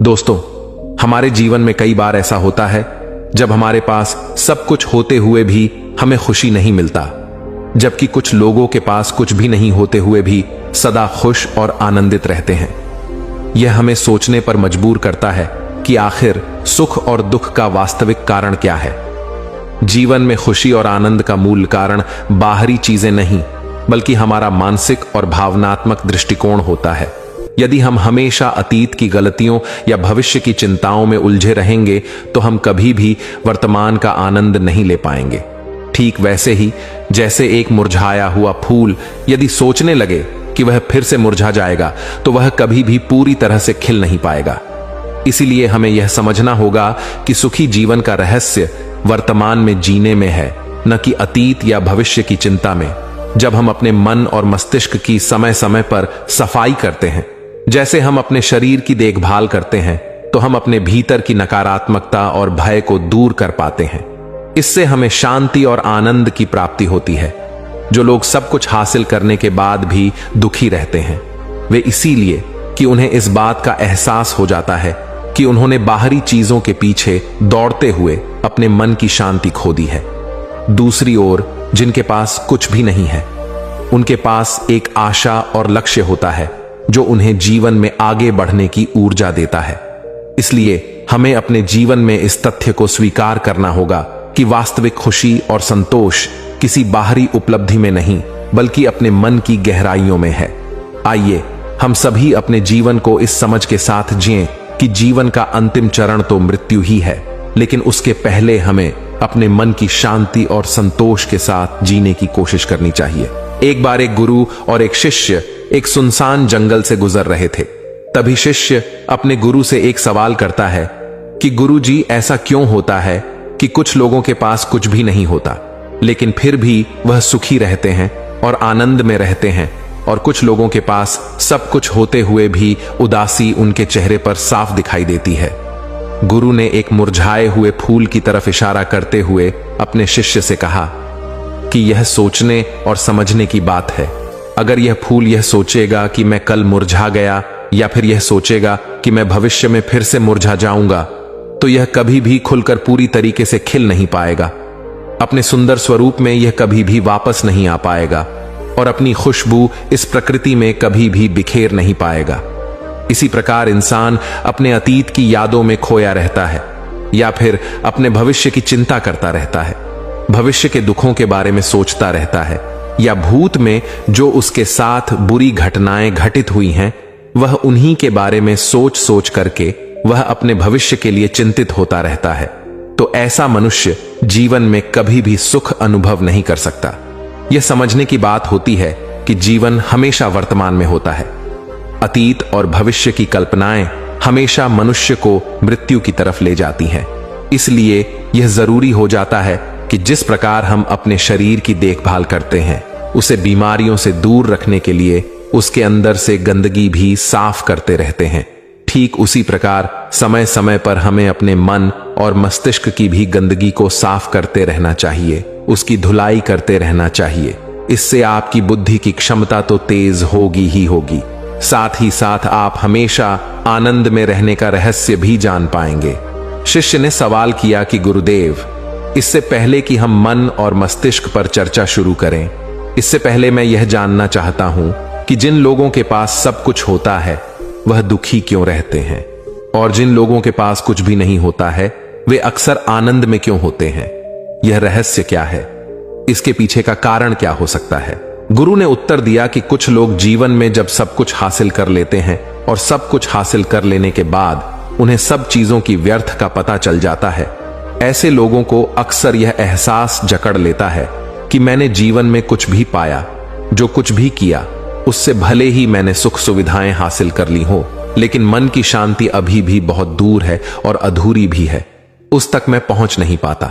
दोस्तों, हमारे जीवन में कई बार ऐसा होता है जब हमारे पास सब कुछ होते हुए भी हमें खुशी नहीं मिलता, जबकि कुछ लोगों के पास कुछ भी नहीं होते हुए भी सदा खुश और आनंदित रहते हैं। यह हमें सोचने पर मजबूर करता है कि आखिर सुख और दुख का वास्तविक कारण क्या है। जीवन में खुशी और आनंद का मूल कारण बाहरी चीजें नहीं, बल्कि हमारा मानसिक और भावनात्मक दृष्टिकोण होता है। यदि हम हमेशा अतीत की गलतियों या भविष्य की चिंताओं में उलझे रहेंगे तो हम कभी भी वर्तमान का आनंद नहीं ले पाएंगे। ठीक वैसे ही जैसे एक मुरझाया हुआ फूल यदि सोचने लगे कि वह फिर से मुरझा जाएगा तो वह कभी भी पूरी तरह से खिल नहीं पाएगा। इसीलिए हमें यह समझना होगा कि सुखी जीवन का रहस्य वर्तमान में जीने में है, न कि अतीत या भविष्य की चिंता में। जब हम अपने मन और मस्तिष्क की समय समय पर सफाई करते हैं, जैसे हम अपने शरीर की देखभाल करते हैं, तो हम अपने भीतर की नकारात्मकता और भय को दूर कर पाते हैं। इससे हमें शांति और आनंद की प्राप्ति होती है। जो लोग सब कुछ हासिल करने के बाद भी दुखी रहते हैं, वे इसीलिए कि उन्हें इस बात का एहसास हो जाता है कि उन्होंने बाहरी चीजों के पीछे दौड़ते हुए अपने मन की शांति खो दी है। दूसरी ओर जिनके पास कुछ भी नहीं है, उनके पास एक आशा और लक्ष्य होता है जो उन्हें जीवन में आगे बढ़ने की ऊर्जा देता है। इसलिए हमें अपने जीवन में इस तथ्य को स्वीकार करना होगा कि वास्तविक खुशी और संतोष किसी बाहरी उपलब्धि में नहीं, बल्कि अपने मन की गहराइयों में है। आइए हम सभी अपने जीवन को इस समझ के साथ जिएं कि जीवन का अंतिम चरण तो मृत्यु ही है, लेकिन उसके पहले हमें अपने मन की शांति और संतोष के साथ जीने की कोशिश करनी चाहिए। एक बार एक गुरु और एक शिष्य एक सुनसान जंगल से गुजर रहे थे। तभी शिष्य अपने गुरु से एक सवाल करता है कि गुरुजी, ऐसा क्यों होता है कि कुछ लोगों के पास कुछ भी नहीं होता, लेकिन फिर भी वह सुखी रहते हैं और आनंद में रहते हैं, और कुछ लोगों के पास सब कुछ होते हुए भी उदासी उनके चेहरे पर साफ दिखाई देती है। गुरु ने एक मुरझाए हुए फूल की तरफ इशारा करते हुए अपने शिष्य से कहा कि यह सोचने और समझने की बात है। अगर यह फूल यह सोचेगा कि मैं कल मुरझा गया, या फिर यह सोचेगा कि मैं भविष्य में फिर से मुरझा जाऊंगा, तो यह कभी भी खुलकर पूरी तरीके से खिल नहीं पाएगा। अपने सुंदर स्वरूप में यह कभी भी वापस नहीं आ पाएगा और अपनी खुशबू इस प्रकृति में कभी भी बिखेर नहीं पाएगा। इसी प्रकार इंसान अपने अतीत की यादों में खोया रहता है, या फिर अपने भविष्य की चिंता करता रहता है, भविष्य के दुखों के बारे में सोचता रहता है, या भूत में जो उसके साथ बुरी घटनाएं घटित हुई हैं, वह उन्हीं के बारे में सोच सोच करके वह अपने भविष्य के लिए चिंतित होता रहता है। तो ऐसा मनुष्य जीवन में कभी भी सुख अनुभव नहीं कर सकता। यह समझने की बात होती है कि जीवन हमेशा वर्तमान में होता है। अतीत और भविष्य की कल्पनाएं हमेशा मनुष्य को मृत्यु की तरफ ले जाती हैं। इसलिए यह जरूरी हो जाता है कि जिस प्रकार हम अपने शरीर की देखभाल करते हैं, उसे बीमारियों से दूर रखने के लिए उसके अंदर से गंदगी भी साफ करते रहते हैं। ठीक उसी प्रकार समय समय पर हमें अपने मन और मस्तिष्क की भी गंदगी को साफ करते रहना चाहिए, उसकी धुलाई करते रहना चाहिए। इससे आपकी बुद्धि की क्षमता तो तेज होगी ही होगी, साथ ही साथ आप हमेशा आनंद में रहने का रहस्य भी जान पाएंगे। शिष्य ने सवाल किया कि गुरुदेव, इससे पहले कि हम मन और मस्तिष्क पर चर्चा शुरू करें, इससे पहले मैं यह जानना चाहता हूं कि जिन लोगों के पास सब कुछ होता है वह दुखी क्यों रहते हैं, और जिन लोगों के पास कुछ भी नहीं होता है वे अक्सर आनंद में क्यों होते हैं। यह रहस्य क्या है, इसके पीछे का कारण क्या हो सकता है। गुरु ने उत्तर दिया कि कुछ लोग जीवन में जब सब कुछ हासिल कर लेते हैं और सब कुछ हासिल कर लेने के बाद उन्हें सब चीजों की व्यर्थ का पता चल जाता है, ऐसे लोगों को अक्सर यह एहसास जकड़ लेता है कि मैंने जीवन में कुछ भी पाया, जो कुछ भी किया उससे भले ही मैंने सुख सुविधाएं हासिल कर ली हो, लेकिन मन की शांति अभी भी बहुत दूर है और अधूरी भी है, उस तक मैं पहुंच नहीं पाता।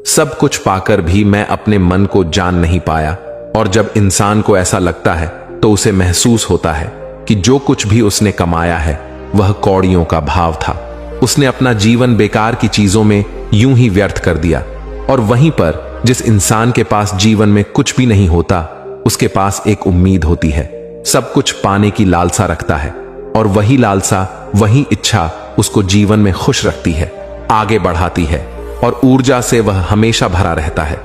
सब कुछ पाकर भी मैं अपने मन को जान नहीं पाया। और जब इंसान को ऐसा लगता है तो उसे महसूस होता है कि जो कुछ भी उसने कमाया है वह कौड़ियों का भाव था। उसने अपना जीवन बेकार की चीजों में यूं ही व्यर्थ कर दिया। और वहीं पर जिस इंसान के पास जीवन में कुछ भी नहीं होता, उसके पास एक उम्मीद होती है, सब कुछ पाने की लालसा रखता है, और वही लालसा, वही इच्छा उसको जीवन में खुश रखती है, आगे बढ़ाती है और ऊर्जा से वह हमेशा भरा रहता है।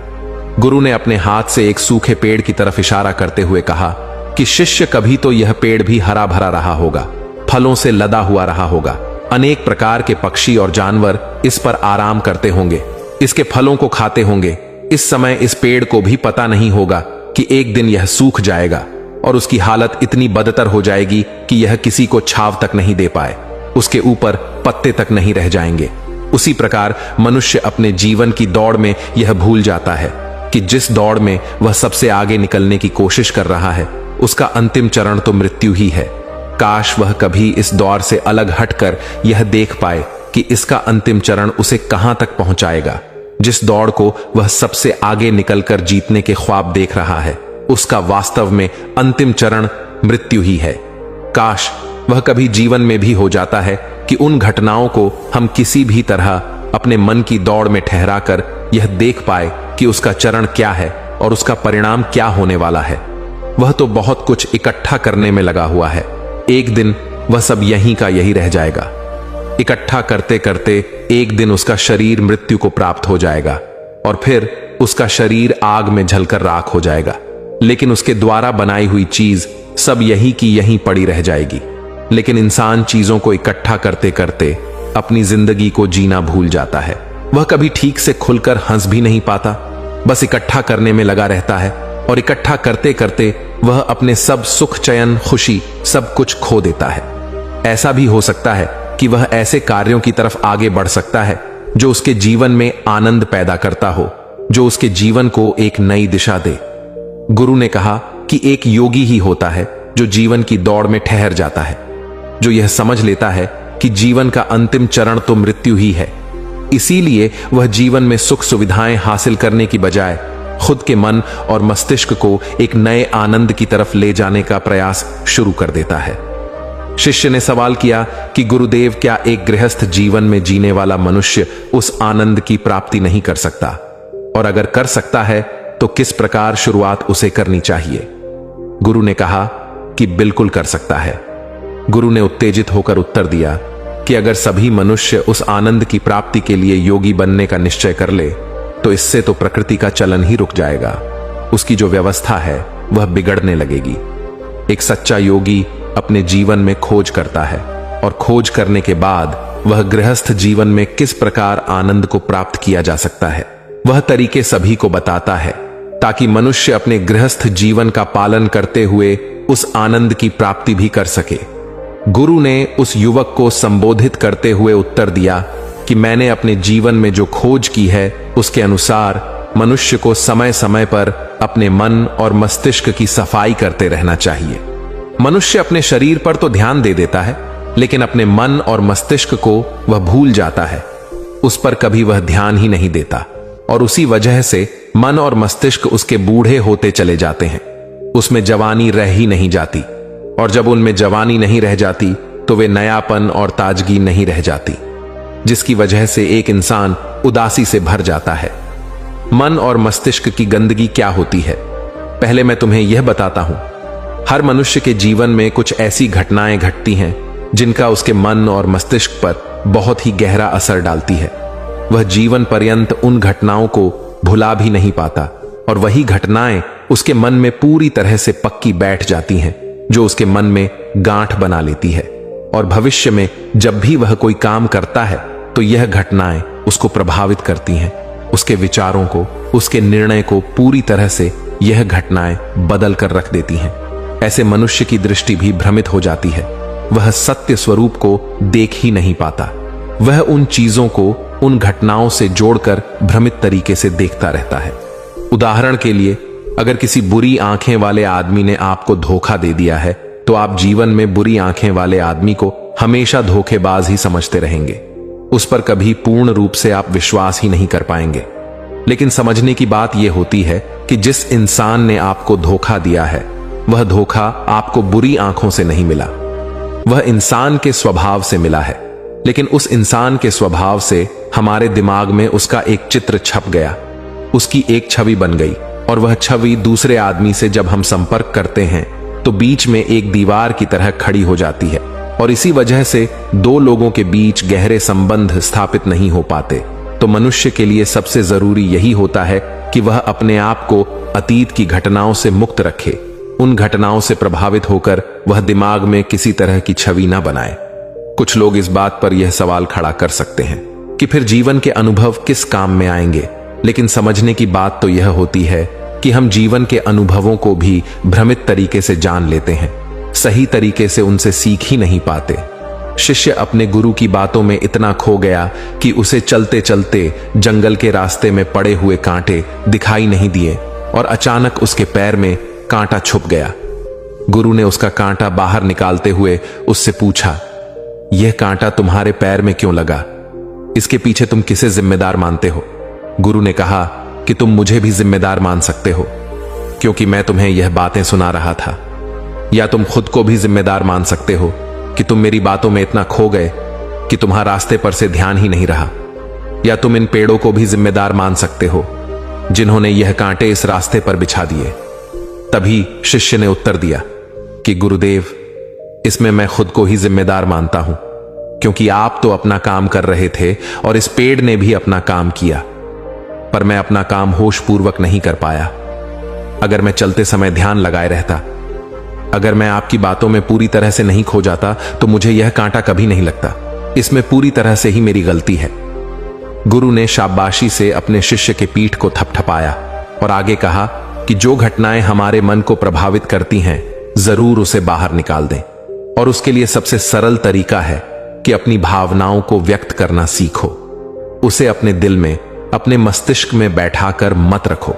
गुरु ने अपने हाथ से एक सूखे पेड़ की तरफ इशारा करते हुए कहा कि शिष्य, कभी तो यह पेड़ भी हरा भरा रहा होगा, फलों से लदा हुआ रहा होगा, अनेक प्रकार के पक्षी और जानवर इस पर आराम करते होंगे, इसके फलों को खाते होंगे। इस समय इस पेड़ को भी पता नहीं होगा कि एक दिन यह सूख जाएगा और उसकी हालत इतनी बदतर हो जाएगी कि यह किसी को छांव तक नहीं दे पाए, उसके ऊपर पत्ते तक नहीं रह जाएंगे। उसी प्रकार मनुष्य अपने जीवन की दौड़ में यह भूल जाता है कि जिस दौड़ में वह सबसे आगे निकलने की कोशिश कर रहा है, उसका अंतिम चरण तो मृत्यु ही है। काश वह कभी इस दौर से अलग हटकर यह देख पाए कि इसका अंतिम चरण उसे कहां तक पहुंचाएगा। जिस दौड़ को वह सबसे आगे निकलकर जीतने के ख्वाब देख रहा है, उसका वास्तव में अंतिम चरण मृत्यु ही है। काश वह कभी जीवन में भी हो जाता है कि उन घटनाओं को हम किसी भी तरह अपने मन की दौड़ में ठहराकर यह देख पाए कि उसका चरण क्या है और उसका परिणाम क्या होने वाला है। वह तो बहुत कुछ इकट्ठा करने में लगा हुआ है, एक दिन वह सब यहीं का यही रह जाएगा। इकट्ठा करते करते एक दिन उसका शरीर मृत्यु को प्राप्त हो जाएगा और फिर उसका शरीर आग में जलकर राख हो जाएगा, लेकिन उसके द्वारा बनाई हुई चीज सब यहीं की यहीं पड़ी रह जाएगी। लेकिन इंसान चीजों को इकट्ठा करते करते अपनी जिंदगी को जीना भूल जाता है। वह कभी ठीक से खुलकर हंस भी नहीं पाता, बस इकट्ठा करने में लगा रहता है और इकट्ठा करते करते वह अपने सब सुख, चयन, खुशी सब कुछ खो देता है। ऐसा भी हो सकता है कि वह ऐसे कार्यों की तरफ आगे बढ़ सकता है जो उसके जीवन में आनंद पैदा करता हो, जो उसके जीवन को एक नई दिशा दे। गुरु ने कहा कि एक योगी ही होता है जो जीवन की दौड़ में ठहर जाता है, जो यह समझ लेता है कि जीवन का अंतिम चरण तो मृत्यु ही है। इसीलिए वह जीवन में सुख सुविधाएं हासिल करने की बजाय खुद के मन और मस्तिष्क को एक नए आनंद की तरफ ले जाने का प्रयास शुरू कर देता है। शिष्य ने सवाल किया कि गुरुदेव, क्या एक गृहस्थ जीवन में जीने वाला मनुष्य उस आनंद की प्राप्ति नहीं कर सकता? और अगर कर सकता है तो किस प्रकार शुरुआत उसे करनी चाहिए? गुरु ने कहा कि बिल्कुल कर सकता है। गुरु ने उत्तेजित होकर उत्तर दिया कि अगर सभी मनुष्य उस आनंद की प्राप्ति के लिए योगी बनने का निश्चय कर ले तो इससे तो प्रकृति का चलन ही रुक जाएगा, उसकी जो व्यवस्था है वह बिगड़ने लगेगी। एक सच्चा योगी अपने जीवन में खोज करता है और खोज करने के बाद वह गृहस्थ जीवन में किस प्रकार आनंद को प्राप्त किया जा सकता है वह तरीके सभी को बताता है, ताकि मनुष्य अपने गृहस्थ जीवन का पालन करते हुए उस आनंद की प्राप्ति भी कर सके। गुरु ने उस युवक को संबोधित करते हुए उत्तर दिया कि मैंने अपने जीवन में जो खोज की है उसके अनुसार मनुष्य को समय समय पर अपने मन और मस्तिष्क की सफाई करते रहना चाहिए। मनुष्य अपने शरीर पर तो ध्यान दे देता है, लेकिन अपने मन और मस्तिष्क को वह भूल जाता है, उस पर कभी वह ध्यान ही नहीं देता और उसी वजह से मन और मस्तिष्क उसके बूढ़े होते चले जाते हैं। उसमें जवानी रह ही नहीं जाती और जब उनमें जवानी नहीं रह जाती तो वे नयापन और ताजगी नहीं रह जाती, जिसकी वजह से एक इंसान उदासी से भर जाता है। मन और मस्तिष्क की गंदगी क्या होती है, पहले मैं तुम्हें यह बताता हूं। हर मनुष्य के जीवन में कुछ ऐसी घटनाएं घटती हैं जिनका उसके मन और मस्तिष्क पर बहुत ही गहरा असर डालती है। वह जीवन पर्यंत उन घटनाओं को भुला भी नहीं पाता और वही घटनाएं उसके मन में पूरी तरह से पक्की बैठ जाती हैं, जो उसके मन में गांठ बना लेती है और भविष्य में जब भी वह कोई काम करता है तो यह घटनाएं उसको प्रभावित करती हैं। उसके विचारों को, उसके निर्णय को पूरी तरह से यह घटनाएं बदल कर रख देती हैं। ऐसे मनुष्य की दृष्टि भी भ्रमित हो जाती है, वह सत्य स्वरूप को देख ही नहीं पाता। वह उन चीजों को उन घटनाओं से जोड़कर भ्रमित तरीके से देखता रहता है। उदाहरण के लिए, अगर किसी बुरी आंखें वाले आदमी ने आपको धोखा दे दिया है तो आप जीवन में बुरी आंखें वाले आदमी को हमेशा धोखेबाज ही समझते रहेंगे। उस पर कभी पूर्ण रूप से आप विश्वास ही नहीं कर पाएंगे। लेकिन समझने की बात यह होती है कि जिस इंसान ने आपको धोखा दिया है वह धोखा आपको बुरी आंखों से नहीं मिला, वह इंसान के स्वभाव से मिला है। लेकिन उस इंसान के स्वभाव से हमारे दिमाग में उसका एक चित्र छप गया, उसकी एक छवि बन गई और वह छवि दूसरे आदमी से जब हम संपर्क करते हैं तो बीच में एक दीवार की तरह खड़ी हो जाती है और इसी वजह से दो लोगों के बीच गहरे संबंध स्थापित नहीं हो पाते। तो मनुष्य के लिए सबसे जरूरी यही होता है कि वह अपने आप को अतीत की घटनाओं से मुक्त रखे। उन घटनाओं से प्रभावित होकर वह दिमाग में किसी तरह की छवि न बनाए। कुछ लोग इस बात पर यह सवाल खड़ा कर सकते हैं कि फिर जीवन के अनुभव किस काम में आएंगे, लेकिन समझने की बात तो यह होती है कि हम जीवन के अनुभवों को भी भ्रमित तरीके से जान लेते हैं, सही तरीके से उनसे सीख ही नहीं पाते। शिष्य अपने गुरु की बातों में इतना खो गया कि उसे चलते चलते जंगल के रास्ते में पड़े हुए कांटे दिखाई नहीं दिए और अचानक उसके पैर में कांटा छुप गया। गुरु ने उसका कांटा बाहर निकालते हुए उससे पूछा, यह कांटा तुम्हारे पैर में क्यों लगा? इसके पीछे तुम किसे जिम्मेदार मानते हो? गुरु ने कहा कि तुम मुझे भी जिम्मेदार मान सकते हो, क्योंकि मैं तुम्हें यह बातें सुना रहा था। या तुम खुद को भी जिम्मेदार मान सकते हो कि तुम मेरी बातों में इतना खो गए कि तुम्हारा रास्ते पर से ध्यान ही नहीं रहा। या तुम इन पेड़ों को भी जिम्मेदार मान सकते हो जिन्होंने यह कांटे इस रास्ते पर बिछा दिए। तभी शिष्य ने उत्तर दिया कि गुरुदेव, इसमें मैं खुद को ही जिम्मेदार मानता हूं, क्योंकि आप तो अपना काम कर रहे थे और इस पेड़ ने भी अपना काम किया, पर मैं अपना काम होशपूर्वक नहीं कर पाया। अगर मैं चलते समय ध्यान लगाए रहता, अगर मैं आपकी बातों में पूरी तरह से नहीं खो जाता, तो मुझे यह कांटा कभी नहीं लगता। इसमें पूरी तरह से ही मेरी गलती है। गुरु ने शाबाशी से अपने शिष्य के पीठ को थपथपाया और आगे कहा कि जो घटनाएं हमारे मन को प्रभावित करती हैं, जरूर उसे बाहर निकाल दें। और उसके लिए सबसे सरल तरीका है कि अपनी भावनाओं को व्यक्त करना सीखो। उसे अपने दिल में, अपने मस्तिष्क में बैठाकर मत रखो।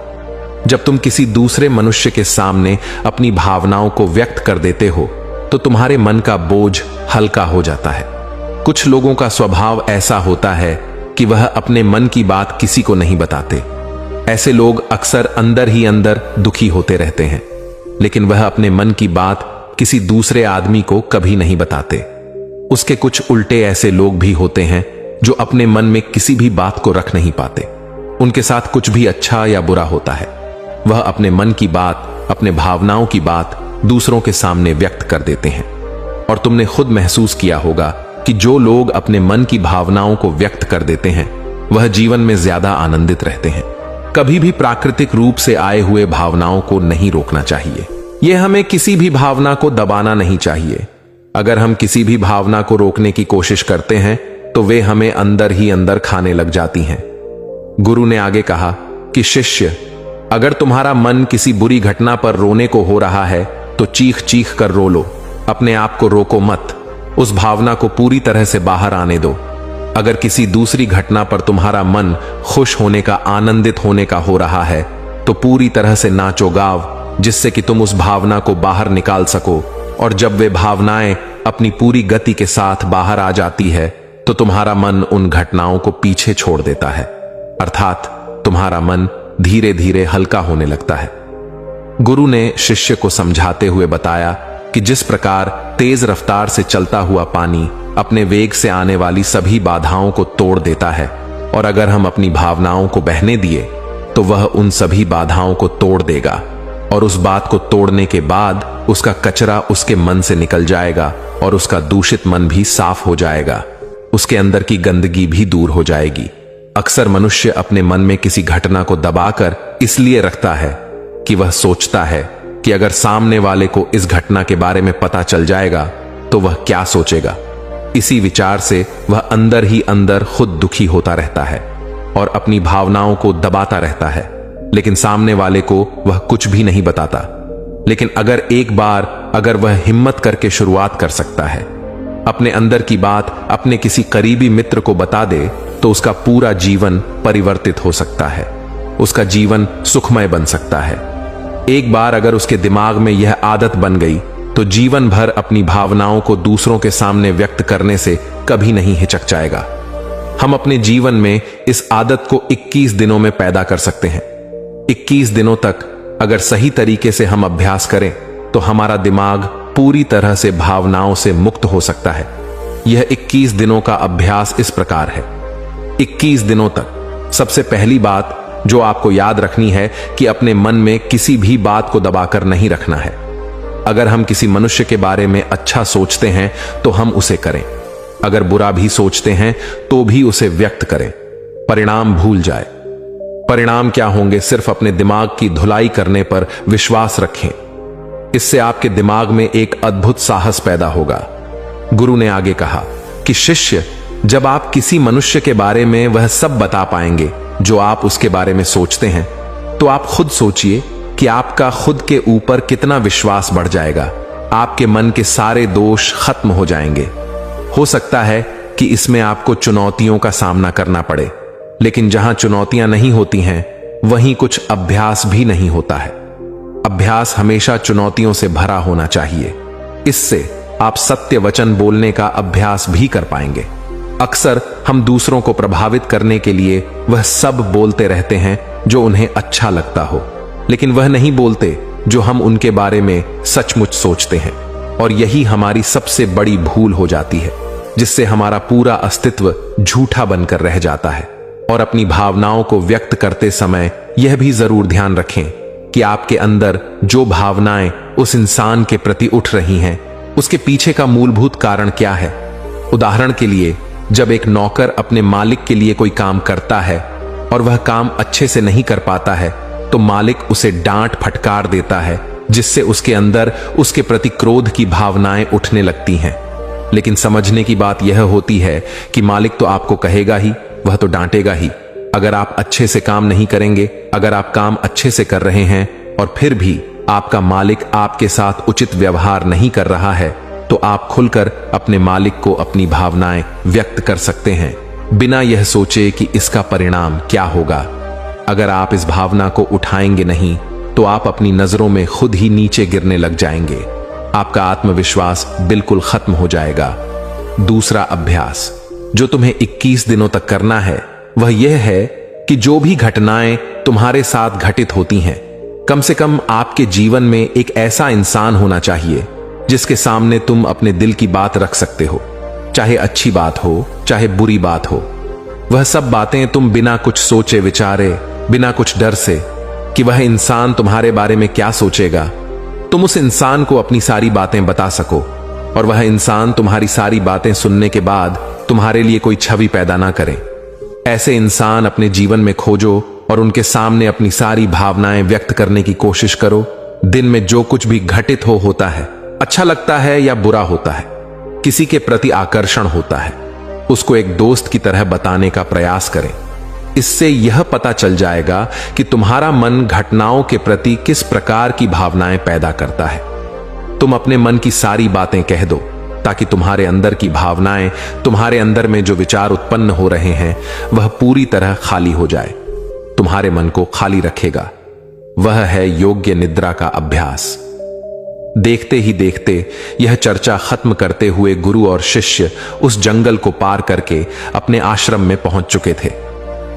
जब तुम किसी दूसरे मनुष्य के सामने अपनी भावनाओं को व्यक्त कर देते हो, तो तुम्हारे मन का बोझ हल्का हो जाता है। कुछ लोगों का स्वभाव ऐसा होता है कि वह अपने मन की बात किसी को नहीं बताते। ऐसे लोग अक्सर अंदर ही अंदर दुखी होते रहते हैं, लेकिन वह अपने मन की बात किसी दूसरे आदमी को कभी नहीं बताते। उसके कुछ उल्टे ऐसे लोग भी होते हैं जो अपने मन में किसी भी बात को रख नहीं पाते। उनके साथ कुछ भी अच्छा या बुरा होता है, वह अपने मन की बात, अपने भावनाओं की बात दूसरों के सामने व्यक्त कर देते हैं। और तुमने खुद महसूस किया होगा कि जो लोग अपने मन की भावनाओं को व्यक्त कर देते हैं, वह जीवन में ज्यादा आनंदित रहते हैं। कभी भी प्राकृतिक रूप से आए हुए भावनाओं को नहीं रोकना चाहिए। यह हमें किसी भी भावना को दबाना नहीं चाहिए। अगर हम किसी भी भावना को रोकने की कोशिश करते हैं, तो वे हमें अंदर ही अंदर खाने लग जाती हैं। गुरु ने आगे कहा कि शिष्य, अगर तुम्हारा मन किसी बुरी घटना पर रोने को हो रहा है, तो चीख चीख कर रो लो, अपने आप को रोको मत। उस भावना को पूरी तरह से बाहर आने दो। अगर किसी दूसरी घटना पर तुम्हारा मन खुश होने का, आनंदित होने का हो रहा है, तो पूरी तरह से नाचो गाओ, जिससे कि तुम उस भावना को बाहर निकाल सको। और जब वे भावनाएं अपनी पूरी गति के साथ बाहर आ जाती है, तो तुम्हारा मन उन घटनाओं को पीछे छोड़ देता है, अर्थात तुम्हारा मन धीरे धीरे हल्का होने लगता है। गुरु ने शिष्य को समझाते हुए बताया कि जिस प्रकार तेज रफ्तार से चलता हुआ पानी अपने वेग से आने वाली सभी बाधाओं को तोड़ देता है, और अगर हम अपनी भावनाओं को बहने दिए, तो वह उन सभी बाधाओं को तोड़ देगा। और उस बात को तोड़ने के बाद उसका कचरा उसके मन से निकल जाएगा और उसका दूषित मन भी साफ हो जाएगा। उसके अंदर की गंदगी भी दूर हो जाएगी। अक्सर मनुष्य अपने मन में किसी घटना को दबाकर इसलिए रखता है कि वह सोचता है कि अगर सामने वाले को इस घटना के बारे में पता चल जाएगा तो वह क्या सोचेगा। इसी विचार से वह अंदर ही अंदर खुद दुखी होता रहता है और अपनी भावनाओं को दबाता रहता है, लेकिन सामने वाले को वह कुछ भी नहीं बताता। लेकिन अगर वह हिम्मत करके शुरुआत कर सकता है, अपने अंदर की बात अपने किसी करीबी मित्र को बता दे, तो उसका पूरा जीवन परिवर्तित हो सकता है। उसका जीवन सुखमय बन सकता है। एक बार अगर उसके दिमाग में यह आदत बन गई, तो जीवन भर अपनी भावनाओं को दूसरों के सामने व्यक्त करने से कभी नहीं हिचकचाएगा। हम अपने जीवन में इस आदत को 21 दिनों में पैदा कर सकते हैं। 21 दिनों तक अगर सही तरीके से हम अभ्यास करें, तो हमारा दिमाग पूरी तरह से भावनाओं से मुक्त हो सकता है। यह 21 दिनों का अभ्यास इस प्रकार है। 21 दिनों तक सबसे पहली बात जो आपको याद रखनी है कि अपने मन में किसी भी बात को दबाकर नहीं रखना है। अगर हम किसी मनुष्य के बारे में अच्छा सोचते हैं तो हम उसे करें, अगर बुरा भी सोचते हैं तो भी उसे व्यक्त करें। परिणाम भूल जाए। परिणाम क्या होंगे, सिर्फ अपने दिमाग की धुलाई करने पर विश्वास रखें। इससे आपके दिमाग में एक अद्भुत साहस पैदा होगा। गुरु ने आगे कहा कि शिष्य, जब आप किसी मनुष्य के बारे में वह सब बता पाएंगे जो आप उसके बारे में सोचते हैं, तो आप खुद सोचिए कि आपका खुद के ऊपर कितना विश्वास बढ़ जाएगा। आपके मन के सारे दोष खत्म हो जाएंगे। हो सकता है कि इसमें आपको चुनौतियों का सामना करना पड़े, लेकिन जहां चुनौतियां नहीं होती हैं, वहीं कुछ अभ्यास भी नहीं होता है। अभ्यास हमेशा चुनौतियों से भरा होना चाहिए। इससे आप सत्य वचन बोलने का अभ्यास भी कर पाएंगे। अक्सर हम दूसरों को प्रभावित करने के लिए वह सब बोलते रहते हैं जो उन्हें अच्छा लगता हो, लेकिन वह नहीं बोलते जो हम उनके बारे में सचमुच सोचते हैं। और यही हमारी सबसे बड़ी भूल हो जाती है, जिससे हमारा पूरा अस्तित्व झूठा बनकर रह जाता है। और अपनी भावनाओं को व्यक्त करते समय यह भी जरूर ध्यान रखें कि आपके अंदर जो भावनाएं उस इंसान के प्रति उठ रही हैं, उसके पीछे का मूलभूत कारण क्या है। उदाहरण के लिए, जब एक नौकर अपने मालिक के लिए कोई काम करता है और वह काम अच्छे से नहीं कर पाता है, तो मालिक उसे डांट फटकार देता है, जिससे उसके अंदर उसके प्रति क्रोध की भावनाएं उठने लगती हैं। लेकिन समझने की बात यह होती है कि मालिक तो आपको कहेगा ही, वह तो डांटेगा ही। अगर आप अच्छे से काम नहीं करेंगे, अगर आप काम अच्छे से कर रहे हैं और फिर भी आपका मालिक आपके साथ उचित व्यवहार नहीं कर रहा है, तो आप खुलकर अपने मालिक को अपनी भावनाएं व्यक्त कर सकते हैं, बिना यह सोचे कि इसका परिणाम क्या होगा। अगर आप इस भावना को उठाएंगे नहीं, तो आप अपनी नजरों में खुद ही नीचे गिरने लग जाएंगे। आपका आत्मविश्वास बिल्कुल खत्म हो जाएगा। दूसरा अभ्यास जो तुम्हें 21 दिनों तक करना है, वह यह है कि जो भी घटनाएं तुम्हारे साथ घटित होती हैं, कम से कम आपके जीवन में एक ऐसा इंसान होना चाहिए जिसके सामने तुम अपने दिल की बात रख सकते हो। चाहे अच्छी बात हो, चाहे बुरी बात हो, वह सब बातें तुम बिना कुछ सोचे विचारे, बिना कुछ डर से कि वह इंसान तुम्हारे बारे में क्या सोचेगा, तुम उस इंसान को अपनी सारी बातें बता सको और वह इंसान तुम्हारी सारी बातें सुनने के बाद तुम्हारे लिए कोई छवि पैदा ना करे। ऐसे इंसान अपने जीवन में खोजो और उनके सामने अपनी सारी भावनाएं व्यक्त करने की कोशिश करो। दिन में जो कुछ भी घटित होता है, अच्छा लगता है या बुरा होता है, किसी के प्रति आकर्षण होता है, उसको एक दोस्त की तरह बताने का प्रयास करें। इससे यह पता चल जाएगा कि तुम्हारा मन घटनाओं के प्रति किस प्रकार की भावनाएं पैदा करता है। तुम अपने मन की सारी बातें कह दो, ताकि तुम्हारे अंदर की भावनाएं, तुम्हारे अंदर में जो विचार उत्पन्न हो रहे हैं, वह पूरी तरह खाली हो जाए। तुम्हारे मन को खाली रखेगा। वह है योग्य निद्रा का अभ्यास। देखते ही देखते यह चर्चा खत्म करते हुए गुरु और शिष्य उस जंगल को पार करके अपने आश्रम में पहुंच चुके थे।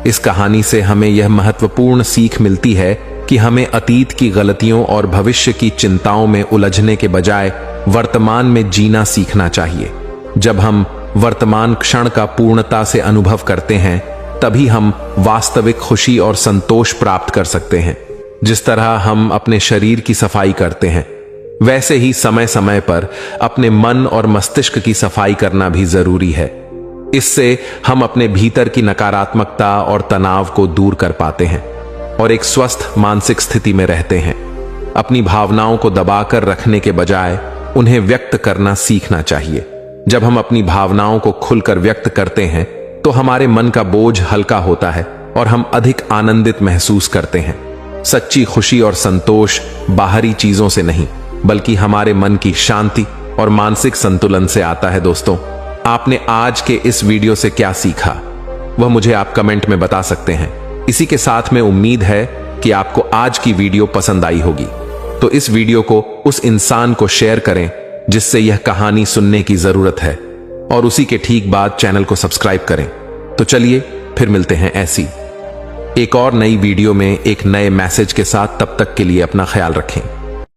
इस कहानी से हमें यह महत्वपूर्ण सीख मिलती है कि हमें अतीत की गलतियों और भविष्य की चिंताओं में उलझने के बजाय वर्तमान में जीना सीखना चाहिए। जब हम वर्तमान क्षण का पूर्णता से अनुभव करते हैं, तभी हम वास्तविक खुशी और संतोष प्राप्त कर सकते हैं। जिस तरह हम अपने शरीर की सफाई करते हैं, वैसे ही समय समय पर अपने मन और मस्तिष्क की सफाई करना भी जरूरी है। इससे हम अपने भीतर की नकारात्मकता और तनाव को दूर कर पाते हैं और एक स्वस्थ मानसिक स्थिति में रहते हैं। अपनी भावनाओं को दबाकर रखने के बजाय उन्हें व्यक्त करना सीखना चाहिए। जब हम अपनी भावनाओं को खुलकर व्यक्त करते हैं, तो हमारे मन का बोझ हल्का होता है और हम अधिक आनंदित महसूस करते हैं। सच्ची खुशी और संतोष बाहरी चीजों से नहीं, बल्कि हमारे मन की शांति और मानसिक संतुलन से आता है। दोस्तों, आपने आज के इस वीडियो से क्या सीखा, वह मुझे आप कमेंट में बता सकते हैं। इसी के साथ में उम्मीद है कि आपको आज की वीडियो पसंद आई होगी, तो इस वीडियो को उस इंसान को शेयर करें जिससे यह कहानी सुनने की जरूरत है, और उसी के ठीक बाद चैनल को सब्सक्राइब करें। तो चलिए फिर मिलते हैं ऐसी एक और नई वीडियो में एक नए मैसेज के साथ। तब तक के लिए अपना ख्याल रखें।